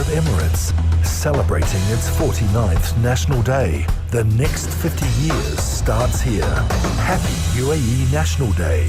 Emirates, celebrating its 49th National Day. The next 50 years starts here. Happy UAE National Day.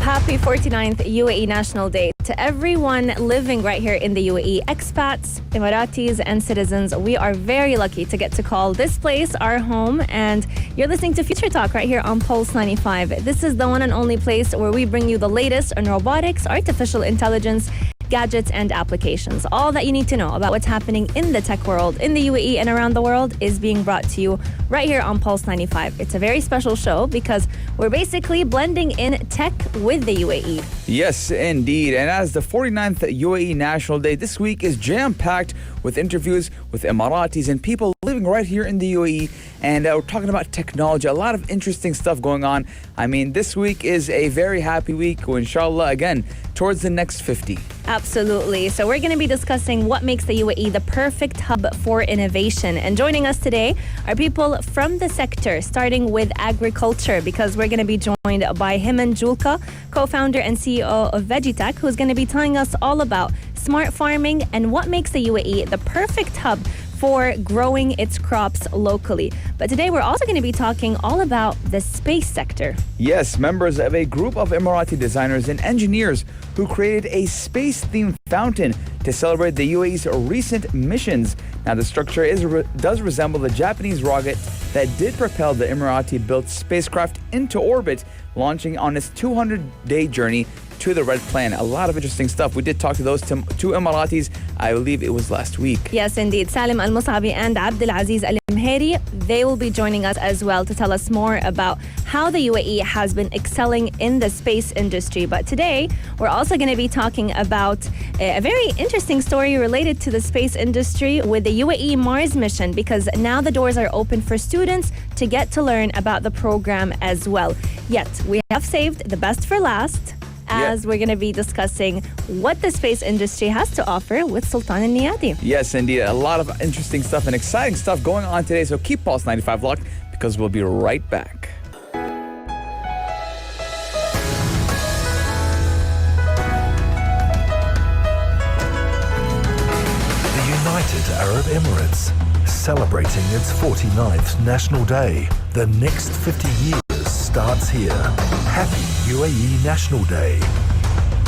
Happy 49th UAE National Day to everyone living right here in the UAE, expats, Emiratis, and citizens. We are very lucky to get to call this place our home, and you're listening to FutureTalk right here on Pulse 95. This is the one and only place where we bring you the latest on robotics, artificial intelligence, gadgets, and applications. All that you need to know about what's happening in the tech world, in the UAE and around the world is being brought to you right here on Pulse 95. It's a very special show because we're basically blending in tech with the UAE. Yes, indeed. And as the 49th UAE National Day, this week is jam-packed with interviews with Emiratis and people living right here in the UAE. And we're talking about technology, a lot of interesting stuff going on. I mean, this week is a very happy week, inshallah, again, towards the next 50. Absolutely. So we're going to be discussing what makes the UAE the perfect hub for innovation. And joining us today are people from the sector, starting with agriculture, because we're going to be joined by Hemant Julka, co-founder and CEO of VeggiTech, who's going to be telling us all about smart farming and what makes the UAE the perfect hub for growing its crops locally. But today we're also going to be talking all about the space sector. Yes, members of a group of Emirati designers and engineers who created a space-themed fountain to celebrate the UAE's recent missions. Now, the structure does resemble the Japanese rocket that did propel the Emirati-built spacecraft into orbit, launching on its 200-day journey to the Red Planet. A lot of interesting stuff. We did talk to those two Emiratis, I believe it was last week. Yes, indeed. Salim Al-Mus'abi and Abdulaziz Al-Mheri, they will be joining us as well to tell us more about how the UAE has been excelling in the space industry. But today, we're also going to be talking about a very interesting story related to the space industry with the UAE Mars mission, because now the doors are open for students to get to learn about the program as well. Yet, we have saved the best for last, as we're going to be discussing what the space industry has to offer with Sultan Al-Niyati. Yes, indeed. A lot of interesting stuff and exciting stuff going on today. So keep Pulse 95 locked because we'll be right back. The United Arab Emirates, celebrating its 49th National Day. The next 50 years starts here. Happy UAE National Day.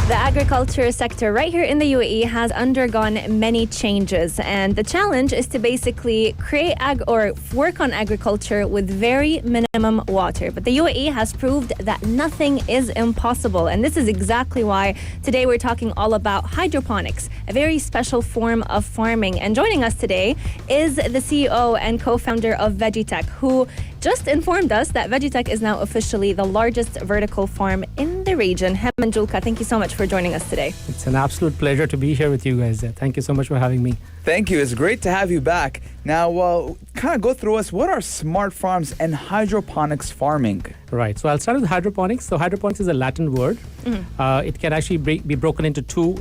The agriculture sector right here in the UAE has undergone many changes, and the challenge is to basically create or work on agriculture with very minimum water. But the UAE has proved that nothing is impossible, and this is exactly why today we're talking all about hydroponics, a very special form of farming. And joining us today is the CEO and co-founder of VeggiTech, who just informed us that VeggiTech is now officially the largest vertical farm in the region. Hemant Julka, thank you so much for joining us today. It's an absolute pleasure to be here with you guys. Thank you so much for having me. Thank you. It's great to have you back. Now, kind of go through us. What are smart farms and hydroponics farming? Right. So I'll start with hydroponics. So hydroponics is a Latin word. It can actually be broken into two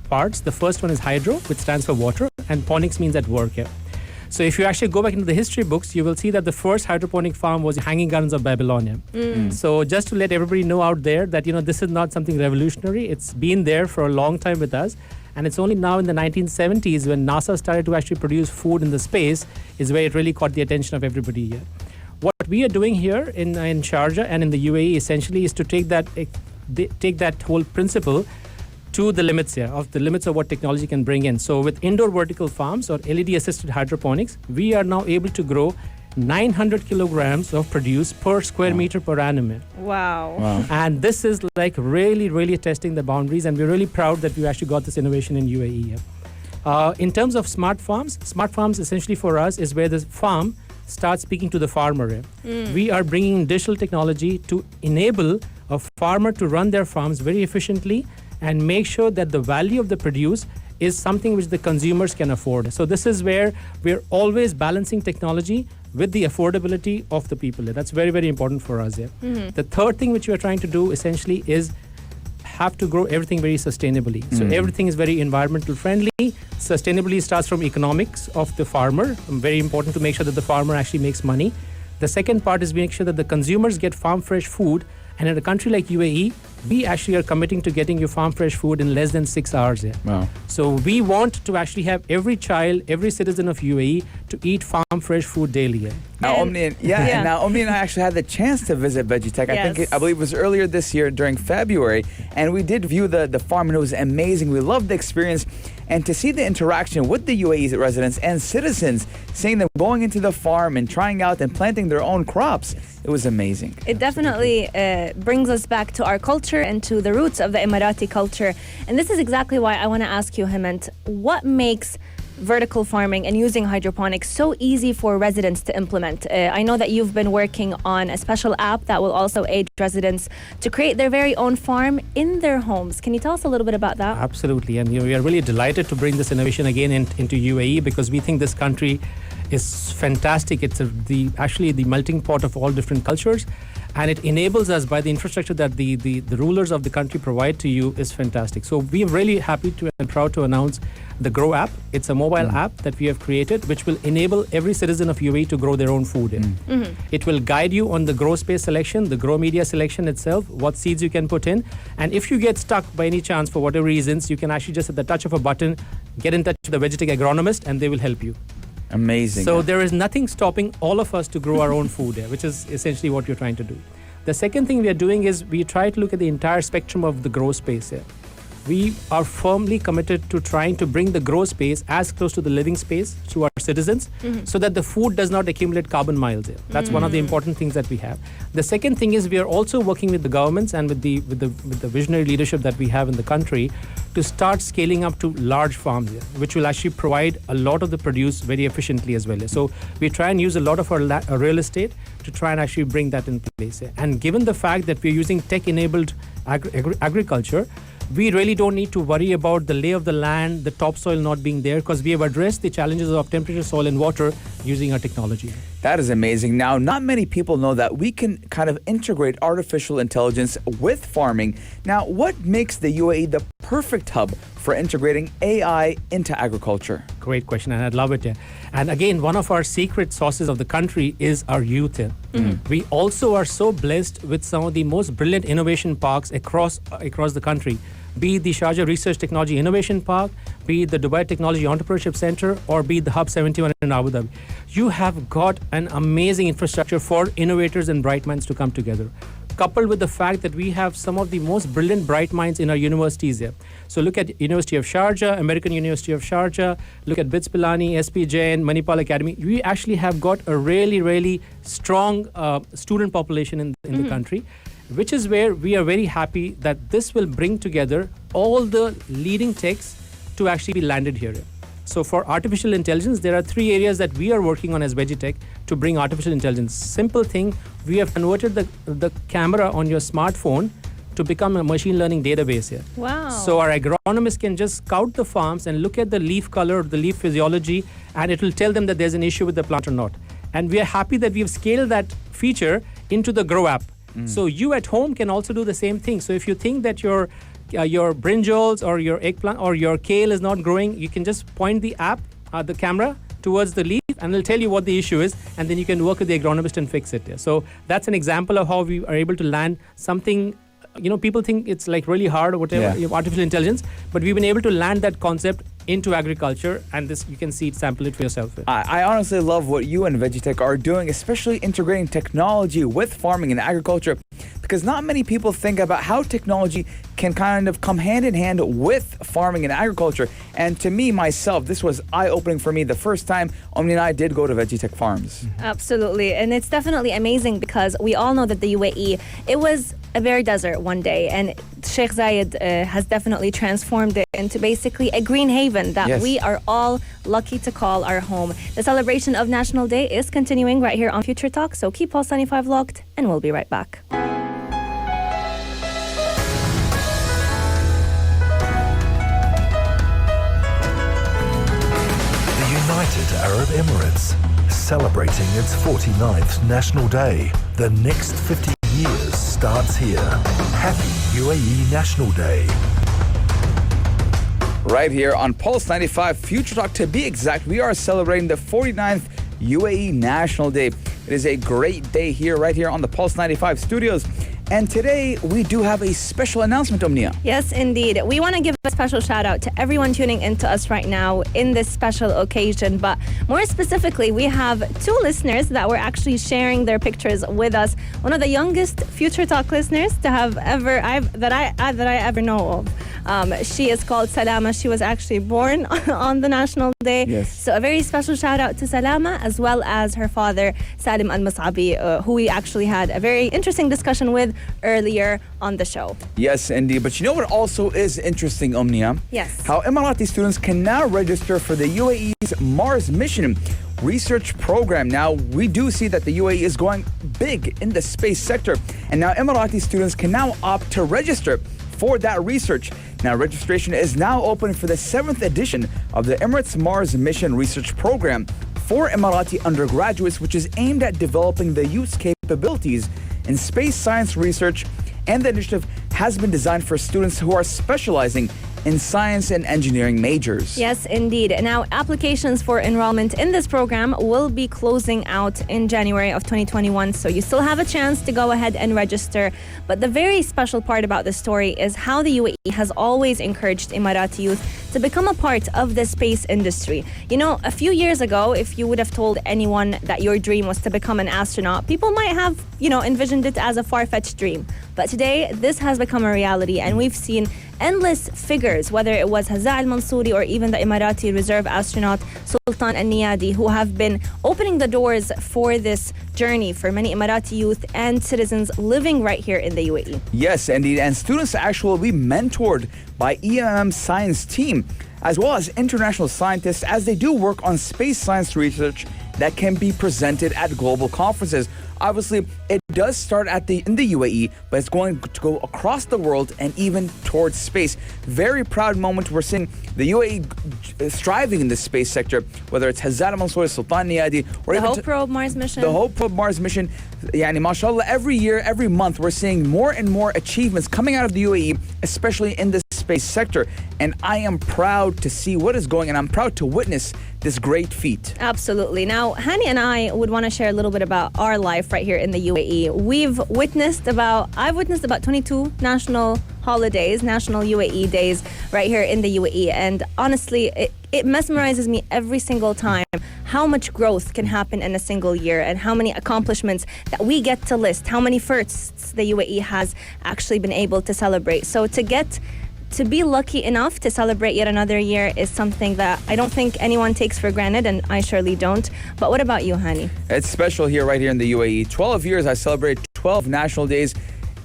parts. The first one is hydro, which stands for water, and ponics means at work here. So if you actually go back into the history books, you will see that the first hydroponic farm was the Hanging Gardens of Babylonia. So just to let everybody know out there that, this is not something revolutionary. It's been there for a long time with us. And it's only now in the 1970s when NASA started to actually produce food in the space is where it really caught the attention of everybody here. What we are doing here in Sharjah and in the UAE essentially is to take that whole principle to the limits here, of the limits of what technology can bring in. So with indoor vertical farms or LED-assisted hydroponics, we are now able to grow 900 kilograms of produce per square meter per annum. Wow. And this is like really, really testing the boundaries, and we're really proud that we actually got this innovation in UAE. In terms of smart farms essentially for us is where the farm starts speaking to the farmer. We are bringing digital technology to enable a farmer to run their farms very efficiently and make sure that the value of the produce is something which the consumers can afford. So this is where we're always balancing technology with the affordability of the people. That's very, very important for us here. The third thing which we are trying to do essentially is have to grow everything very sustainably. So everything is very environmental friendly. Sustainability starts from economics of the farmer. Very important to make sure that the farmer actually makes money. The second part is we make sure that the consumers get farm fresh food. And in a country like UAE, we actually are committing to getting you farm fresh food in less than 6 hours here. Wow. So we want to actually have every child, every citizen of UAE to eat farm fresh food daily here. Now, Omni, and now Omni and I actually had the chance to visit VeggiTech. I believe it was earlier this year during February, and we did view the farm, and it was amazing. We loved the experience, and to see the interaction with the UAE residents and citizens, seeing them going into the farm and trying out and planting their own crops, it was amazing. It definitely brings us back to our culture and to the roots of the Emirati culture. And this is exactly why I want to ask you, Hemant, what makes vertical farming and using hydroponics so easy for residents to implement? I know that you've been working on a special app that will also aid residents to create their very own farm in their homes. Can you tell us a little bit about that? Absolutely, and we are really delighted to bring this innovation again into UAE because we think this country is fantastic. It's actually the melting pot of all different cultures, and it enables us by the infrastructure that the rulers of the country provide to you is fantastic. So we are really happy to and proud to announce the Grow app. It's a mobile app that we have created which will enable every citizen of UAE to grow their own food in. It will guide you on the grow space selection, the grow media selection itself, what seeds you can put in, and if you get stuck by any chance for whatever reasons, you can actually just at the touch of a button get in touch with the VeggiTech agronomist and they will help you. Amazing. So there is nothing stopping all of us to grow our own food here, which is essentially what you're trying to do. The second thing we are doing is we try to look at the entire spectrum of the grow space here. We are firmly committed to trying to bring the grow space as close to the living space to our citizens so that the food does not accumulate carbon miles here. That's one of the important things that we have. The second thing is we are also working with the governments and with the visionary leadership that we have in the country to start scaling up to large farms here, which will actually provide a lot of the produce very efficiently as well. So we try and use a lot of our real estate to try and actually bring that in place here. And given the fact that we're using tech-enabled agriculture, we really don't need to worry about the lay of the land, the topsoil not being there, because we have addressed the challenges of temperature, soil, and water using our technology. That is amazing. Now, not many people know that we can kind of integrate artificial intelligence with farming. Now, what makes the UAE the perfect hub for integrating AI into agriculture? Great question, and I'd love it. Yeah. And again, one of our secret sources of the country is our youth here. We also are so blessed with some of the most brilliant innovation parks across the country. Be it the Sharjah Research Technology Innovation Park, be it the Dubai Technology Entrepreneurship Center, or be it the Hub 71 in Abu Dhabi. You have got an amazing infrastructure for innovators and bright minds to come together, coupled with the fact that we have some of the most brilliant bright minds in our universities here. So look at University of Sharjah, American University of Sharjah, look at BITS Pilani, SP Jain, Manipal Academy. We actually have got a really, really strong student population in the country, which is where we are very happy that this will bring together all the leading techs to actually be landed here. So for artificial intelligence, there are 3 areas that we are working on as VeggiTech to bring artificial intelligence. Simple thing, we have converted the camera on your smartphone to become a machine learning database here. Wow. So our agronomists can just scout the farms and look at the leaf color, the leaf physiology, and it will tell them that there's an issue with the plant or not. And we are happy that we've scaled that feature into the Grow app. So you at home can also do the same thing. So if you think that your brinjals or your eggplant or your kale is not growing, you can just point the app, the camera towards the leaf, and it'll tell you what the issue is, and then you can work with the agronomist and fix it. So that's an example of how we are able to land something. People think it's like really hard or whatever, artificial intelligence, but we've been able to land that concept into agriculture, and this you can see it, sample it for yourself. I honestly love what you and VeggiTech are doing, especially integrating technology with farming and agriculture, because not many people think about how technology can kind of come hand in hand with farming and agriculture. And to me, myself, this was eye-opening for me the first time Omni and I did go to VeggiTech farms. Absolutely. And it's definitely amazing because we all know that the UAE, it was a bare desert one day, and Sheikh Zayed has definitely transformed it into basically a green haven that we are all lucky to call our home. The celebration of National Day is continuing right here on Future Talk, so keep Pulse 95 locked, and we'll be right back. United Arab Emirates, celebrating its 49th National Day. The next 50 years starts here. Happy UAE National Day. Right here on Pulse 95 Future Talk, to be exact, we are celebrating the 49th UAE National Day. It is a great day here, right here on the Pulse 95 studios. And today, we do have a special announcement, Omnia. Yes, indeed. We want to give a special shout out to everyone tuning into us right now in this special occasion. But more specifically, we have two listeners that were actually sharing their pictures with us. One of the youngest FutureTalk listeners to have ever that I ever know of. She is called Salama. She was actually born on the National Day. Yes. So a very special shout out to Salama, as well as her father, Salim Al-Masabi, who we actually had a very interesting discussion with earlier on the show. Yes, indeed. But you know what also is interesting, Omnia? Yes. How Emirati students can now register for the UAE's Mars mission research program. Now, we do see that the UAE is going big in the space sector. And now Emirati students can now opt to register for that research. Now, registration is now open for the 7th edition of the Emirates Mars Mission Research Program for Emirati undergraduates, which is aimed at developing the youth's capabilities in space science research, and the initiative has been designed for students who are specializing in science and engineering majors. Yes, indeed. Now, applications for enrollment in this program will be closing out in January of 2021, so you still have a chance to go ahead and register. But the very special part about this story is how the UAE has always encouraged Emirati youth to become a part of the space industry. You know, a few years ago, if you would have told anyone that your dream was to become an astronaut, people might have, envisioned it as a far-fetched dream. But today, this has become a reality, and we've seen endless figures, whether it was Hazza al-Mansouri or even the Emirati reserve astronaut Sultan al-Niyadi, who have been opening the doors for this journey for many Emirati youth and citizens living right here in the UAE. Yes, indeed. And students actually will be mentored by EMM science team, as well as international scientists, as they do work on space science research that can be presented at global conferences. Obviously, it does start in the UAE, but it's going to go across the world and even towards space. Very proud moment. We're seeing the UAE striving in the space sector, whether it's Hazza al-Mansouri, Sultan Niyadi, or The even Hope Probe Mars mission. the Hope Probe Mars mission. Yani, mashallah, every year, every month, we're seeing more and more achievements coming out of the UAE, especially in the space sector. And I am proud to see what is going, and I'm proud to witness this great feat. Absolutely. Now, Hani and I would want to share a little bit about our life right here in the UAE. I've witnessed about 22 national holidays, national UAE days right here in the UAE. And honestly, it mesmerizes me every single time how much growth can happen in a single year and how many accomplishments that we get to list, how many firsts the UAE has actually been able to celebrate. So to be lucky enough to celebrate yet another year is something that I don't think anyone takes for granted, and I surely don't. But what about you, Hani? It's special here, right here in the UAE. 12 years I celebrated 12 national days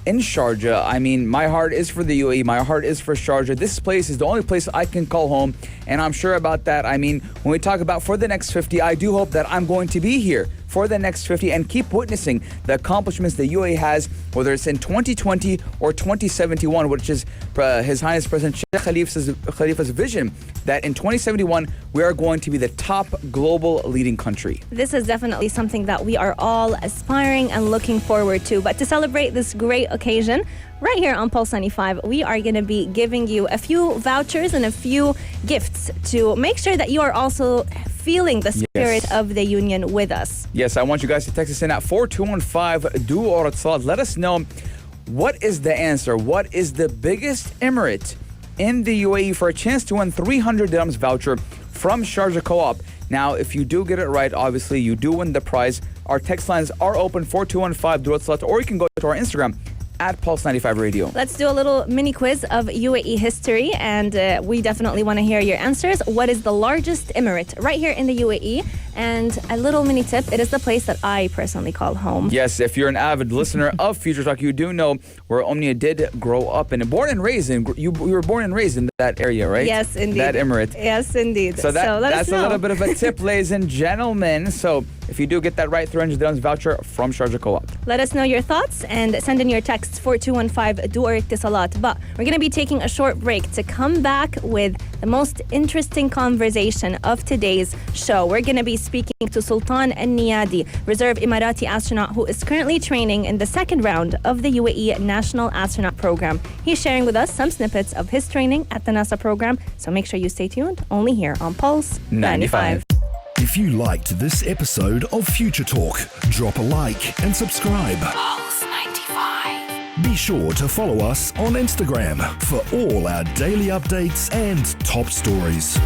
in Sharjah. I mean, my heart is for the UAE. My heart is for Sharjah. This place is the only place I can call home, and I'm sure about that. I mean, when we talk about for the next 50, I do hope that I'm going to be here for the next 50 and keep witnessing the accomplishments the UAE has, whether it's in 2020 or 2071, which is His Highness President Sheikh Khalifa's vision that in 2071 we are going to be the top global leading country. This is definitely something that we are all aspiring and looking forward to. But to celebrate this great occasion, right here on Pulse 95, we are going to be giving you a few vouchers and a few gifts to make sure that you are also feeling the spirit of the union with us. Yes, I want you guys to text us in at 4215 do or Salat. Let us know what is the answer. What is the biggest emirate in the UAE for a chance to win 300 dirhams voucher from Sharjah Co-op. Now, if you do get it right, obviously you do win the prize. Our text lines are open 4215 do or Salat, or you can go to our Instagram at Pulse 95 Radio. Let's do a little mini quiz of UAE history, and we definitely want to hear your answers. What is the largest emirate right here in the UAE? And a little mini tip, it is the place that I personally call home. Yes, if you're an avid listener of FutureTalk, you do know where Omnia did grow up and born and raised in. You were born and raised in that area, right? Yes, indeed. That emirate. Yes, indeed. So that's a little bit of a tip, ladies and gentlemen. So if you do get that right, 300 dirhams voucher from Sharjah Co-op. Let us know your thoughts and send in your texts 4215 do or Salat. But we're going to be taking a short break to come back with the most interesting conversation of today's show. We're going to be speaking to Sultan al-Niyadi, reserve Emirati astronaut who is currently training in the second round of the UAE National Astronaut Program. He's sharing with us some snippets of his training at the NASA program, so make sure you stay tuned only here on Pulse 95. If you liked this episode of Future Talk, drop a like and subscribe. Pulse 95. Be sure to follow us on Instagram for all our daily updates and top stories.